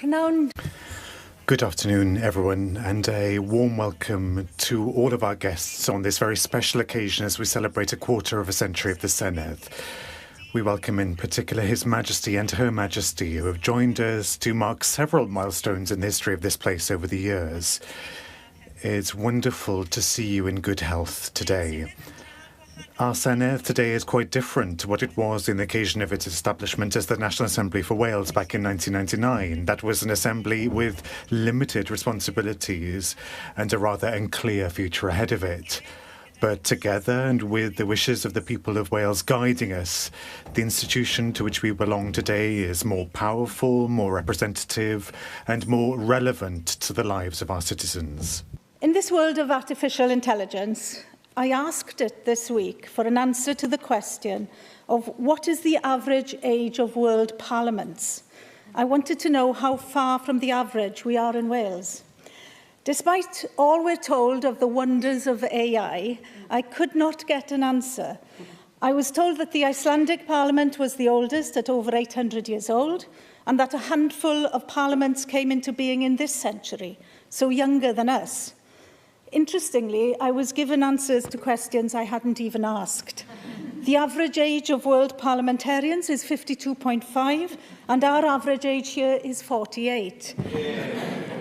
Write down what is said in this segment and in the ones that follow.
Prynawn. Good afternoon, everyone, and a warm welcome to all of our guests on this very special occasion as we celebrate a quarter of a century of the Senedd. We welcome in particular His Majesty and Her Majesty, who have joined us to mark several milestones in the history of this place over the years. It's wonderful to see you in good health today. Our Senedd today is quite different to what it was in the occasion of its establishment as the National Assembly for Wales back in 1999. That was an assembly with limited responsibilities and a rather unclear future ahead of it. But together, and with the wishes of the people of Wales guiding us, the institution to which we belong today is more powerful, more representative, and more relevant to the lives of our citizens. In this world of artificial intelligence, I asked it this week for an answer to the question of what is the average age of world parliaments. I wanted to know how far from the average we are in Wales. Despite all we're told of the wonders of AI, I could not get an answer. I was told that the Icelandic Parliament was the oldest at over 800 years old, and that a handful of parliaments came into being in this century, so younger than us. Interestingly, I was given answers to questions I hadn't even asked. The average age of world parliamentarians is 52.5, and our average age here is 48.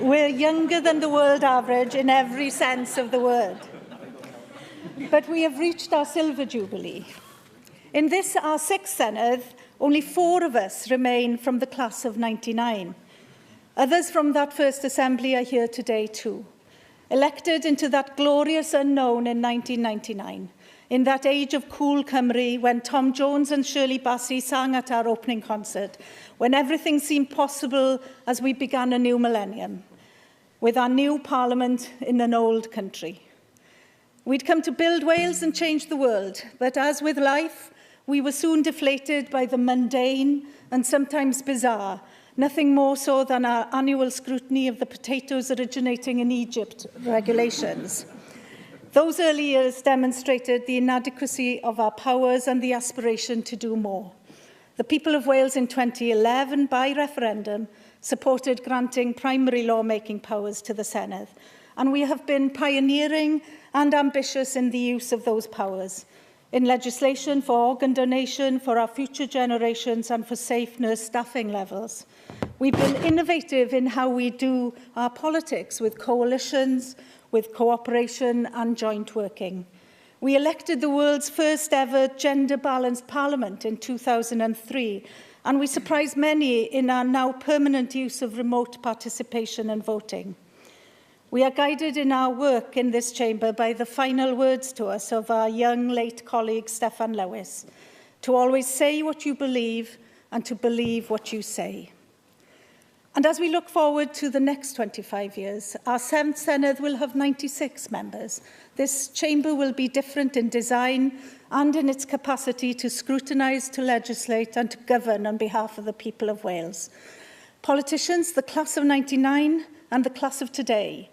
We're younger than the world average in every sense of the word. But we have reached our silver jubilee. In this, our sixth Senedd, only 4 of us remain from the class of '99. Others from that first assembly are here today too. Elected into that glorious unknown in 1999, in that age of cool Cymru, when Tom Jones and Shirley Bassey sang at our opening concert, when everything seemed possible as we began a new millennium, with our new parliament in an old country. We'd come to build Wales and change the world, but as with life, we were soon deflated by the mundane and sometimes bizarre, nothing more so than our annual scrutiny of the potatoes originating in Egypt regulations. Those early years demonstrated the inadequacy of our powers and the aspiration to do more. The people of Wales in 2011, by referendum, supported granting primary lawmaking powers to the Senedd, and we have been pioneering and ambitious in the use of those powers, in legislation for organ donation, for our future generations, and for safe nurse staffing levels. We've been innovative in how we do our politics, with coalitions, with cooperation and joint working. We elected the world's first ever gender-balanced parliament in 2003, and we surprised many in our now permanent use of remote participation and voting. We are guided in our work in this chamber by the final words to us of our young late colleague Steffan Lewis, to always say what you believe and to believe what you say. And as we look forward to the next 25 years, our 7th Senedd will have 96 members. This chamber will be different in design and in its capacity to scrutinise, to legislate and to govern on behalf of the people of Wales. Politicians, the class of '99 and the class of today,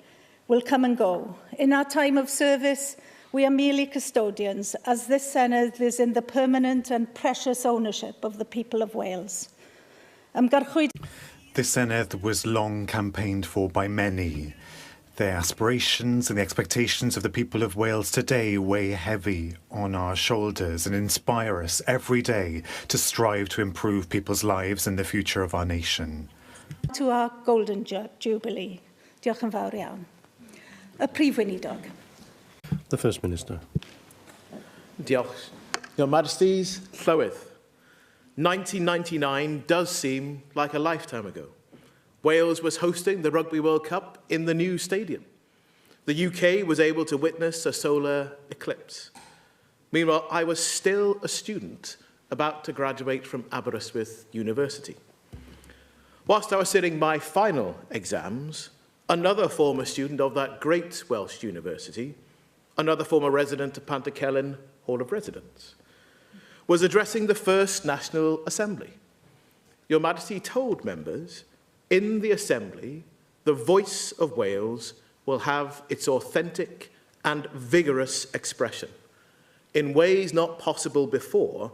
will come and go. In our time of service, we are merely custodians, as this Senedd is in the permanent and precious ownership of the people of Wales. This Senedd was long campaigned for by many. The aspirations and the expectations of the people of Wales today weigh heavy on our shoulders and inspire us every day to strive to improve people's lives and the future of our nation. To our golden jubilee. Diolch yn fawr iawn. Y Prif Weinidog. The First Minister. Diolch. Your Majesties, Llywydd. 1999 does seem like a lifetime ago. Wales was hosting the Rugby World Cup in the new stadium. The UK was able to witness a solar eclipse. Meanwhile, I was still a student about to graduate from Aberystwyth University. Whilst I was sitting my final exams, another former student of that great Welsh university, another former resident of Pantycelyn Hall of Residence, was addressing the first National Assembly. Your Majesty told members, in the Assembly, the voice of Wales will have its authentic and vigorous expression. In ways not possible before,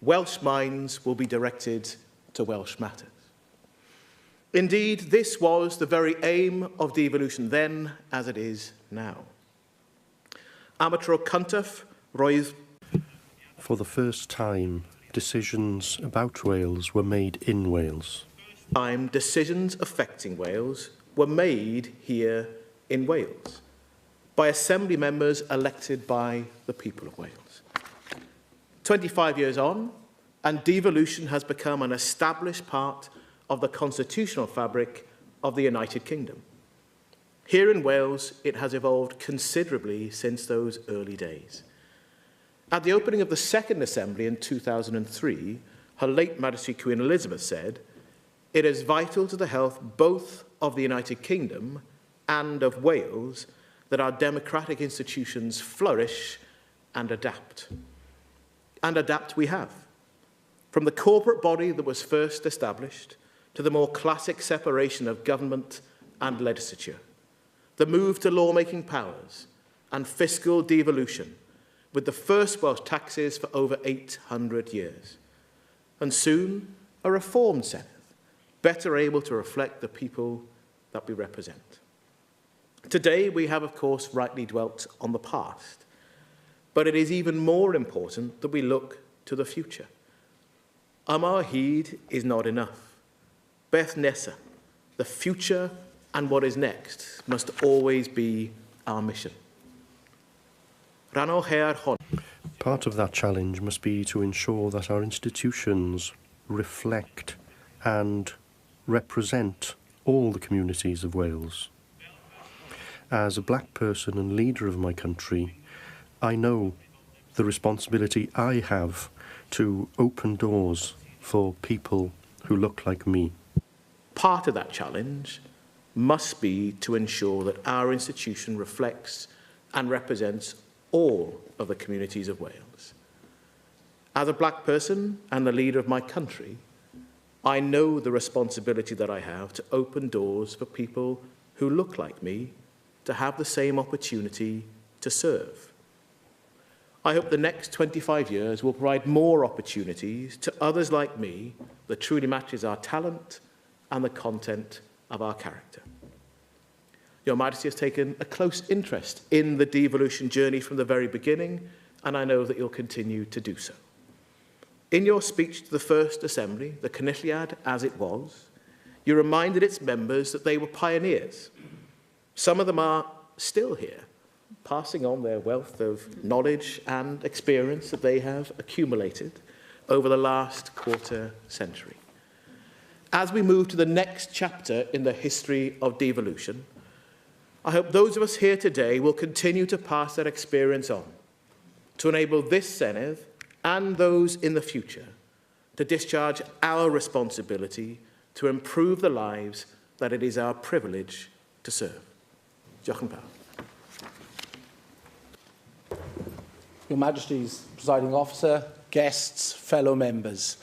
Welsh minds will be directed to Welsh matters. Indeed, this was the very aim of devolution then, as it is now. Amateur cyntaf roedd... For the first time, decisions about Wales were made in Wales. Decisions affecting Wales were made here in Wales by Assembly members elected by the people of Wales. 25 years on, and devolution has become an established part of the constitutional fabric of the United Kingdom. Here in Wales, it has evolved considerably since those early days. At the opening of the Second Assembly in 2003, Her late Majesty Queen Elizabeth said, "It is vital to the health both of the United Kingdom and of Wales that our democratic institutions flourish and adapt." And adapt we have. From the corporate body that was first established to the more classic separation of government and legislature, the move to lawmaking powers and fiscal devolution, with the first Welsh taxes for over 800 years, and soon a reformed Senedd, better able to reflect the people that we represent. Today we have, of course, rightly dwelt on the past, but it is even more important that we look to the future. Our hyd is not enough. Beth nesa, the future and what is next must always be our mission. Part of that challenge must be to ensure that our institutions reflect and represent all the communities of Wales. As a black person and leader of my country, I know the responsibility I have to open doors for people who look like me. Part of that challenge must be to ensure that our institution reflects and represents all of the communities of Wales. As a black person and the leader of my country, I know the responsibility that I have to open doors for people who look like me to have the same opportunity to serve. I hope the next 25 years will provide more opportunities to others like me that truly matches our talent and the content of our character. Your Majesty has taken a close interest in the devolution journey from the very beginning, and I know that you'll continue to do so. In your speech to the First Assembly, the Cynulliad as it was, you reminded its members that they were pioneers. Some of them are still here, passing on their wealth of knowledge and experience that they have accumulated over the last quarter century. As we move to the next chapter in the history of devolution, I hope those of us here today will continue to pass that experience on to enable this Senedd and those in the future to discharge our responsibility to improve the lives that it is our privilege to serve. Diolch yn fawr. Your Majesty's presiding officer, guests, fellow members.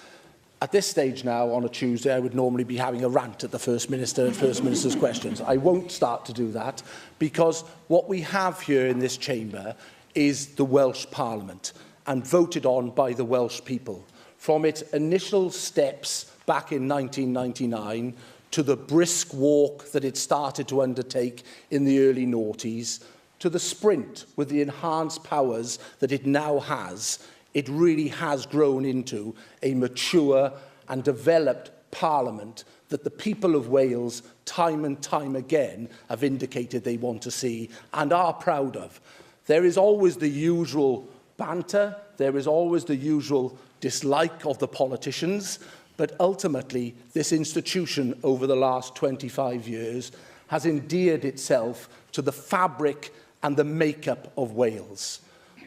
At this stage now, on a Tuesday, I would normally be having a rant at the First Minister and First Minister's questions. I won't start to do that because what we have here in this chamber is the Welsh Parliament and voted on by the Welsh people. From its initial steps back in 1999 to the brisk walk that it started to undertake in the early noughties, to the sprint with the enhanced powers that it now has, it really has grown into a mature and developed Parliament that the people of Wales, time and time again, have indicated they want to see and are proud of. There is always the usual banter, there is always the usual dislike of the politicians, but ultimately this institution over the last 25 years has endeared itself to the fabric and the makeup of Wales.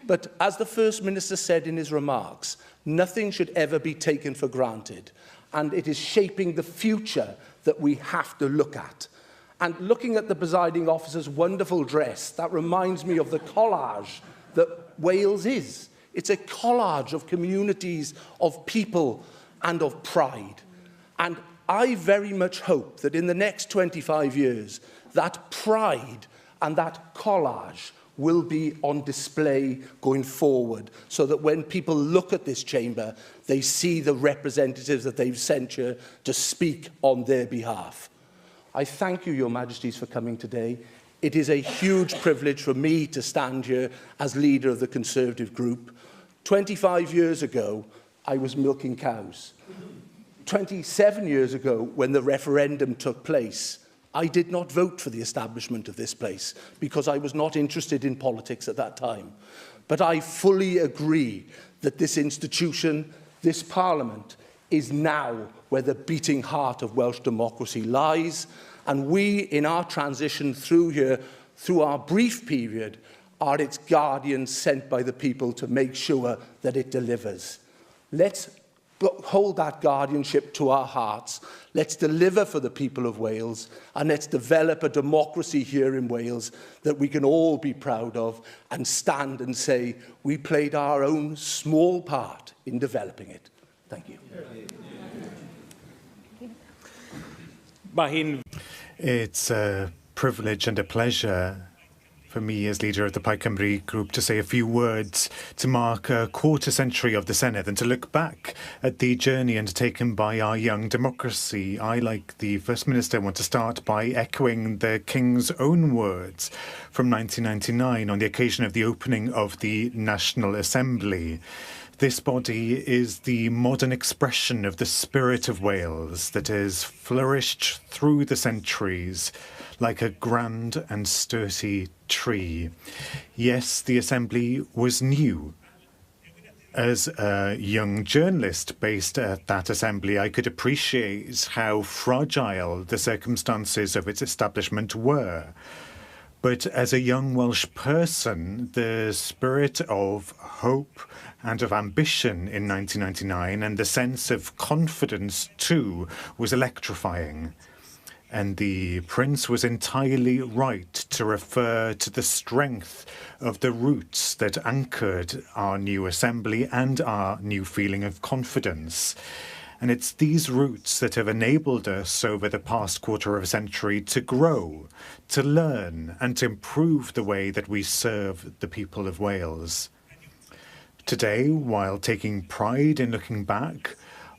But as the First Minister said in his remarks, nothing should ever be taken for granted, and it is shaping the future that we have to look at. And looking at the presiding officer's wonderful dress, that reminds me of the collage that Wales is. It's a collage of communities, of people, and of pride. And I very much hope that in the next 25 years, that pride and that collage will be on display going forward, so that when people look at this chamber, they see the representatives that they've sent here to speak on their behalf. I thank you, Your Majesties, for coming today. It is a huge privilege for me to stand here as leader of the Conservative group. 25 years ago, I was milking cows. 27 years ago, when the referendum took place, I did not vote for the establishment of this place because I was not interested in politics at that time. But I fully agree that this institution, this Parliament, is now where the beating heart of Welsh democracy lies, and we, in our transition through here, through our brief period, are its guardians sent by the people to make sure that it delivers. Let's hold that guardianship to our hearts. Let's deliver for the people of Wales, and let's develop a democracy here in Wales that we can all be proud of and stand and say we played our own small part in developing it. Thank you. It's a privilege and a pleasure for me as leader of the Plaid Cymru group to say a few words to mark a quarter century of the Senedd and to look back at the journey undertaken by our young democracy. I, like the First Minister, want to start by echoing the King's own words from 1999 on the occasion of the opening of the National Assembly. This body is the modern expression of the spirit of Wales that has flourished through the centuries like a grand and sturdy tree. Yes, the Assembly was new. As a young journalist based at that Assembly, I could appreciate how fragile the circumstances of its establishment were. But as a young Welsh person, the spirit of hope and of ambition in 1999 and the sense of confidence, too, was electrifying. And the Prince was entirely right to refer to the strength of the roots that anchored our new Assembly and our new feeling of confidence. And it's these roots that have enabled us over the past quarter of a century to grow, to learn, and to improve the way that we serve the people of Wales. Today, while taking pride in looking back,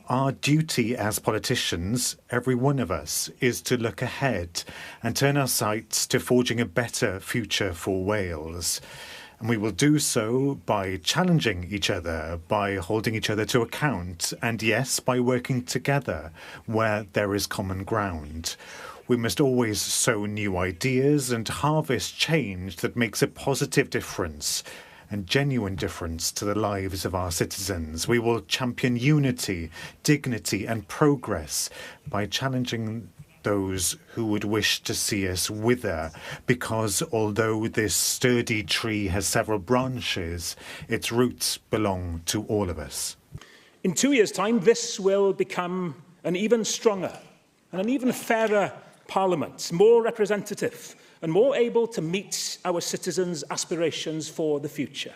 our duty as politicians, every one of us, is to look ahead and turn our sights to forging a better future for Wales. And we will do so by challenging each other, by holding each other to account, and yes, by working together where there is common ground. We must always sow new ideas and harvest change that makes a positive difference and genuine difference to the lives of our citizens. We will champion unity, dignity and progress by challenging those who would wish to see us wither, because although this sturdy tree has several branches, its roots belong to all of us. In 2 years' time, this will become an even stronger and an even fairer Parliament, more representative and more able to meet our citizens' aspirations for the future.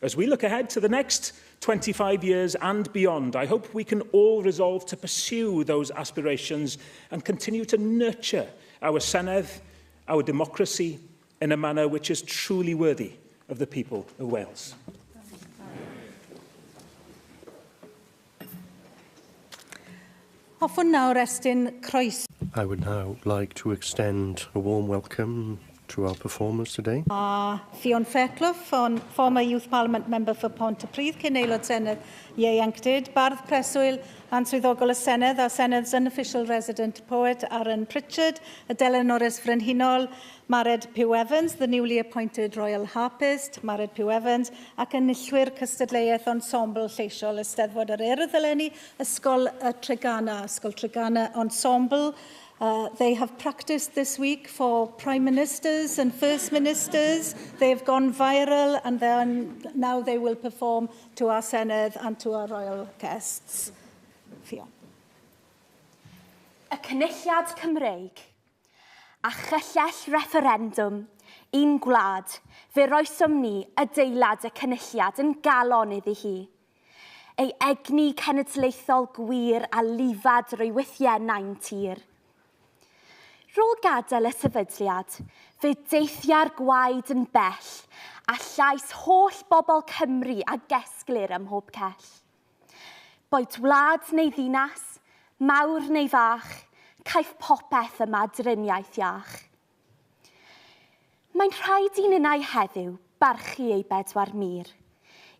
As we look ahead to the next 25 years and beyond, I hope we can all resolve to pursue those aspirations and continue to nurture our Senedd, our democracy, in a manner which is truly worthy of the people of Wales. Hoffwn nawr estyn croes. I would now like to extend a warm welcome to our performers today. Fion Fairclough, former Youth Parliament member for Pontypridd, cyn aelod Senedd ieuenctid, Bardd Preswyl, answyddogol y Senedd, a Senedd's unofficial resident poet, Aaron Pritchard, Adela Norris Frenhinol, Mared Pugh Evans, the newly appointed Royal Harpist, Mared Pugh Evans, ac enillwyr cystadleuaeth ensemble lleisiol Eisteddfod yr Urdd eleni, Ysgol Treganna Ensemble. They have practiced this week for Prime Ministers and First Ministers. They have gone viral, and then now they will perform to our Senedd and to our royal guests. Fion. Y cynulliad Cymreig a chyllell referendum un gwlad fe roesom ni adeilad y cynulliad yn galon iddi hi. Ei egni cenedlaethol gwir a lifad rwy wythiennau'n tir. Rôl gadael y sefydliad, fe deithia'r gwaed yn bell a llais holl bobl Cymru a gesglir ym mhob cell. Boed wlad neu ddinas, mawr neu fach, caiff popeth yma driniaeth iach. Mae'n rhaid i ninnau heddiw barchu ei bedwar mir,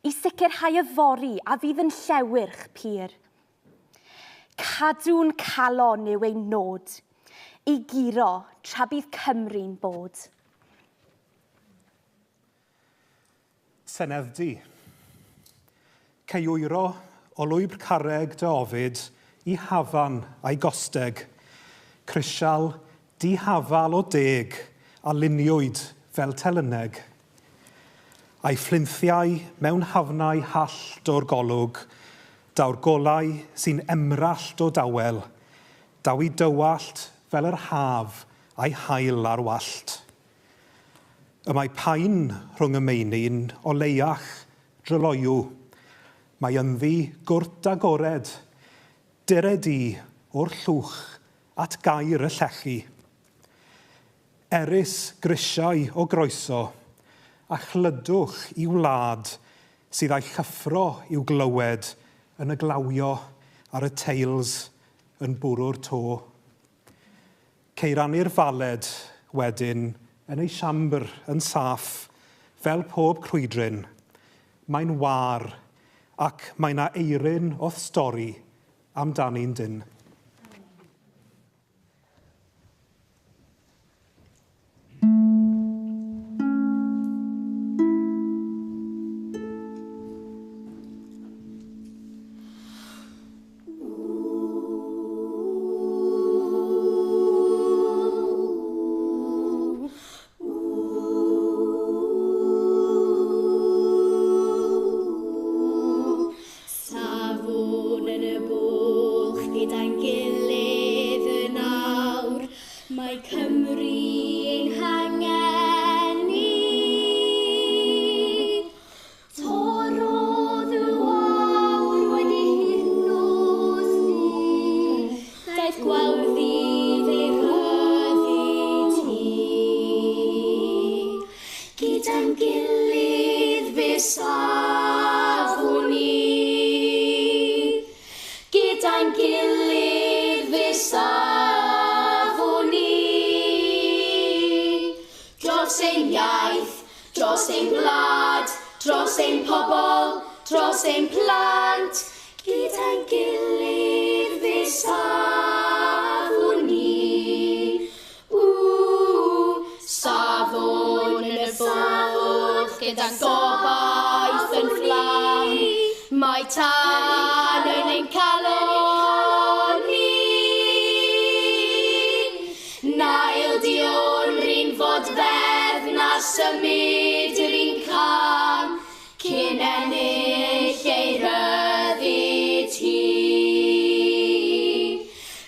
i sicrhau y fori a fydd yn llewyrch pyr. Cadw'n calon yw ein nod, i giro tra bydd Cymru'n bod. Senedd di. Ceiwiro o lwybr carreg dy ofid i hafan a'i gosteg, crisial dihafal o deg a luniwyd fel telyneg. A'i fflinthiau mewn hafnau hallt o'r golwg, daw'r golau sy'n emrallt o dawel, daw i dywallt fel yr haf a'i hael ar wallt. Y mae pain rhwng y meinin o leiach dryloiw. Mae ynddi gwrt agored, dired i o'r llwch at gair y llechi. Erys grisiau o groeso, a chlydwch i wlad sydd â'i chyffro i'w glywed yn y glawio ar y teils yn bwrw'r to. Ceirannu'r faled wedyn yn ei siambr yn saff, fel pob crwydryn. Mae'n war, ac mae na eirin o'th stori amdani'n dyn. dros ein gwlad, dros ein pobl, dros ein plant, gyda'n gilydd fe safon ni. Safon yn y bwrdd, gyda'n gobaith yn fflam, mae tan yn ein calon ni. Nail dion rhin fod ferdd na symud yr un can, cyn ennill ei ryddid hi.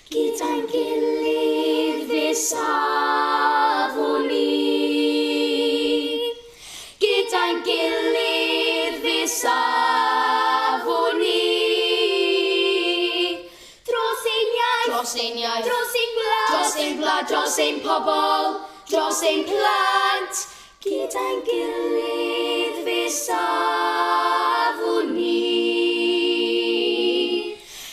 Gyda'n gilydd fe safon ni. Gyda'n gilydd fe safon ni. Dros ein iaith, dros ein iaith, dros ein gwlad, dros ein gwlad, dros ein pobl, dros ein plant, gyda'n gilydd fe safon ni.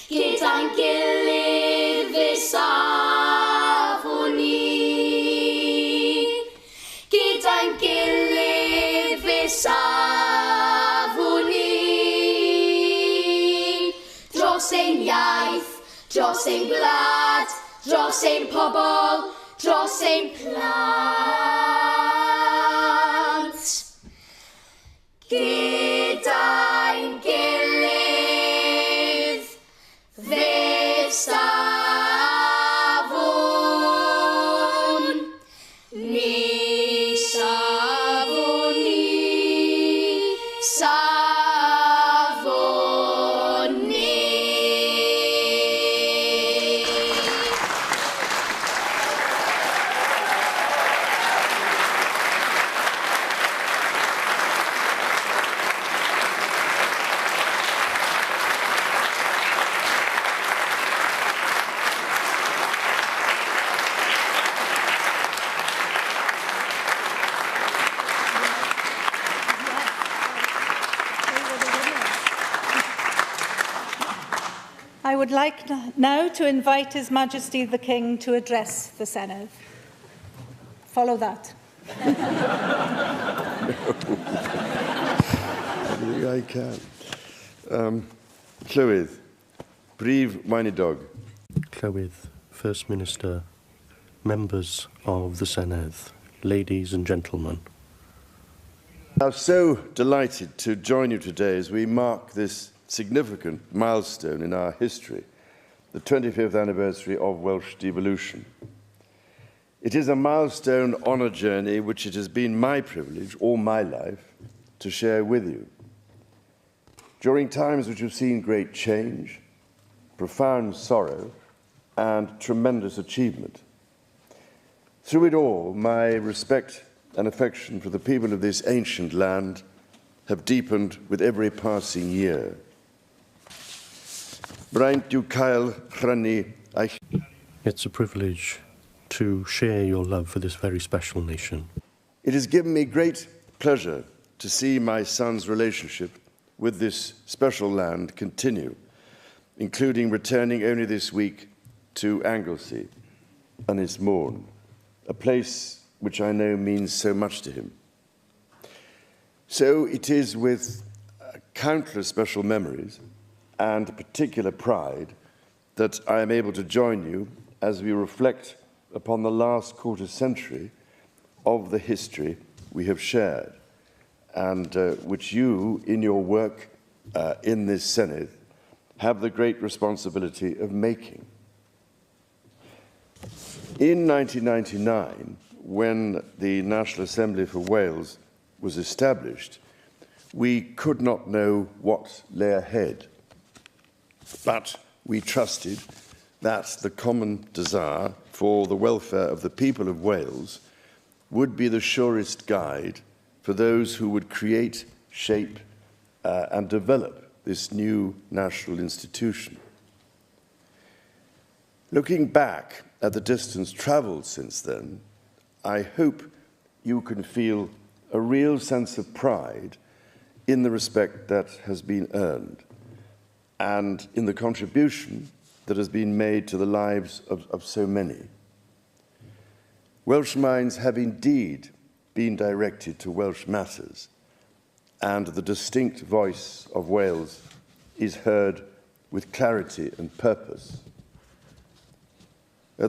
Gyda'n gilydd fe safon ni. Gyda'n gilydd fe safon ni. Dros ein iaith, dros ein gwlad, dros ein pobl, dros ein plant. Gyda'n gilydd fe safon ni. Safon ni. Safon ni. I would like now to invite His Majesty the King to address the Senedd. Follow that. I can. Llywydd, Brif Weinidog. Llywydd, First Minister, members of the Senedd, ladies and gentlemen. I'm so delighted to join you today as we mark this significant milestone in our history, the 25th anniversary of Welsh devolution. It is a milestone on a journey which it has been my privilege all my life to share with you. During times which have seen great change, profound sorrow, and tremendous achievement. Through it all, my respect and affection for the people of this ancient land have deepened with every passing year. It's a privilege to share your love for this very special nation. It has given me great pleasure to see my son's relationship with this special land continue, including returning only this week to Anglesey and Ynys Môn, a place which I know means so much to him. So it is with countless special memories and particular pride that I am able to join you as we reflect upon the last quarter century of the history we have shared, and which you, in your work in this Senedd, have the great responsibility of making. In 1999, when the National Assembly for Wales was established, we could not know what lay ahead, but we trusted that the common desire for the welfare of the people of Wales would be the surest guide for those who would create, shape, and develop this new national institution. Looking back at the distance travelled since then, I hope you can feel a real sense of pride in the respect that has been earned and in the contribution that has been made to the lives of so many. Welsh minds have indeed been directed to Welsh matters, and the distinct voice of Wales is heard with clarity and purpose. We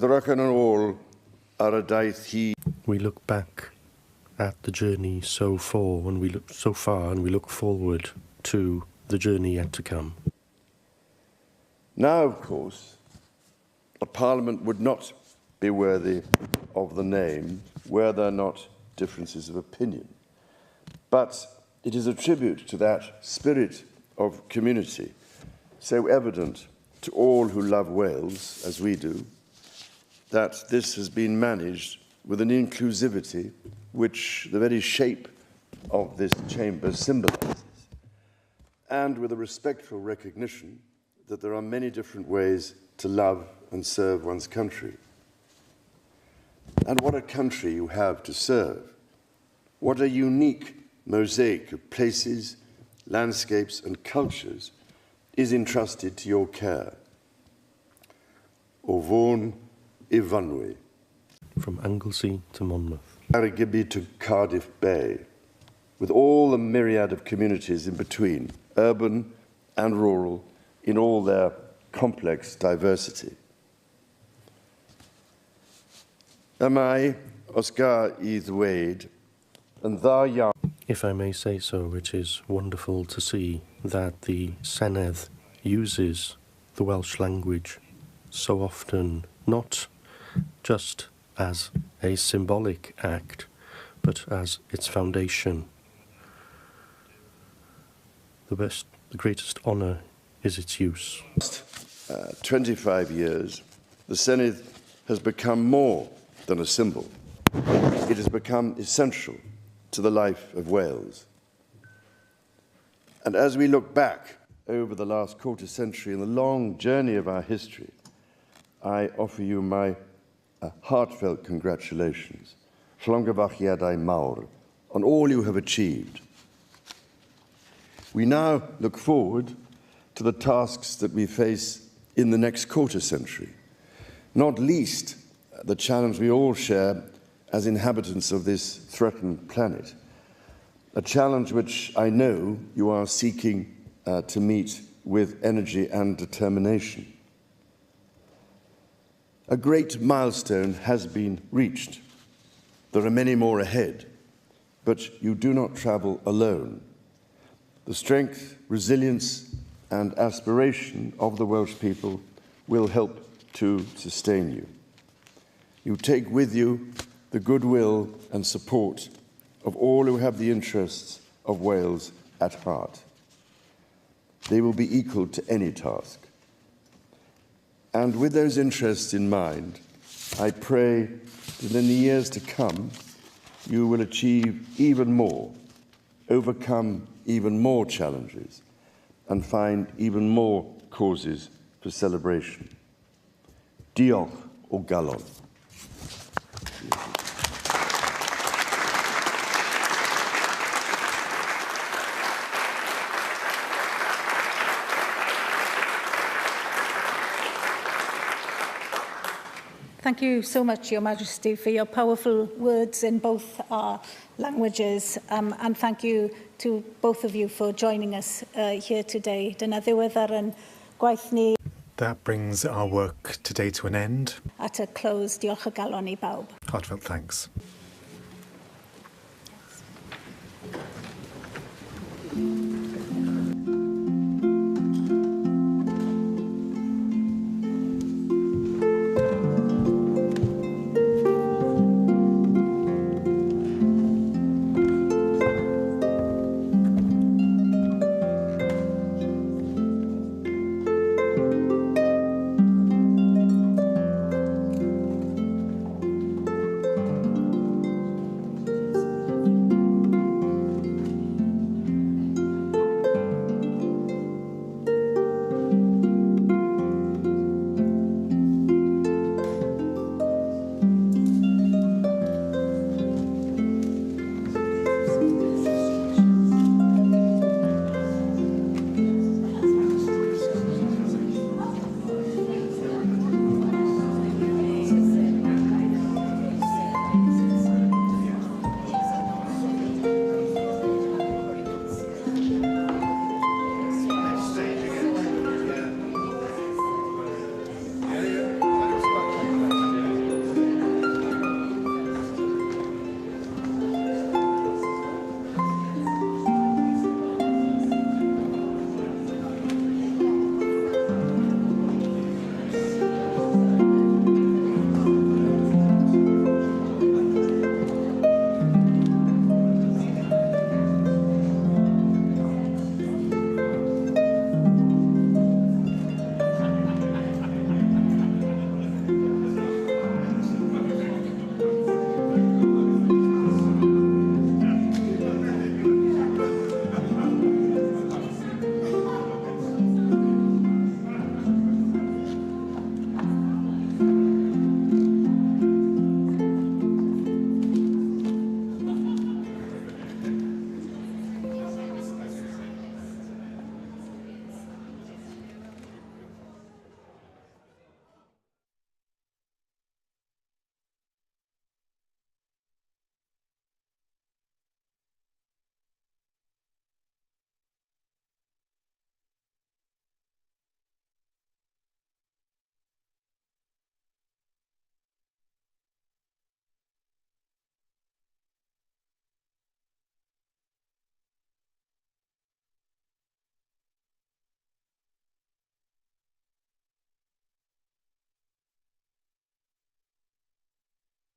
look back at the journey so far, and we look forward to the journey yet to come. Now, of course, a parliament would not be worthy of the name were there not differences of opinion. But it is a tribute to that spirit of community, so evident to all who love Wales, as we do, that this has been managed with an inclusivity which the very shape of this chamber symbolises, and with a respectful recognition that there are many different ways to love and serve one's country. And what a country you have to serve. What a unique mosaic of places, landscapes, and cultures is entrusted to your care. O Vaughan i Vanwy. From Anglesey to Monmouth. Argyby to Cardiff Bay, with all the myriad of communities in between, urban and rural, in all their complex diversity. Am I, Oscar I ddweud, yn dda iawn. If I may say so, it is wonderful to see that the Senedd uses the Welsh language so often, not just as a symbolic act, but as its foundation. The greatest honour is its use. 25 years, the Senedd has become more than a symbol. It has become essential to the life of Wales. And as we look back over the last quarter century and the long journey of our history, I offer you my heartfelt congratulations, llongyfarchiadau mawr, on all you have achieved. We now look forward to the tasks that we face in the next quarter century, not least the challenge we all share as inhabitants of this threatened planet, a challenge which I know you are seeking to meet with energy and determination. A great milestone has been reached. There are many more ahead, but you do not travel alone. The strength, resilience, and aspiration of the Welsh people will help to sustain you. You take with you the goodwill and support of all who have the interests of Wales at heart. They will be equal to any task. And with those interests in mind, I pray that in the years to come, you will achieve even more, overcome even more challenges, and find even more causes for celebration. Diolch o galon. Thank you so much, Your Majesty, for your powerful words in both our languages, and thank you to both of you for joining us here today. Dyna ddiweddar yn gwaith ni. That brings our work today to an end. At a close, diolch o galon I bawb. Heartfelt thanks. Yes.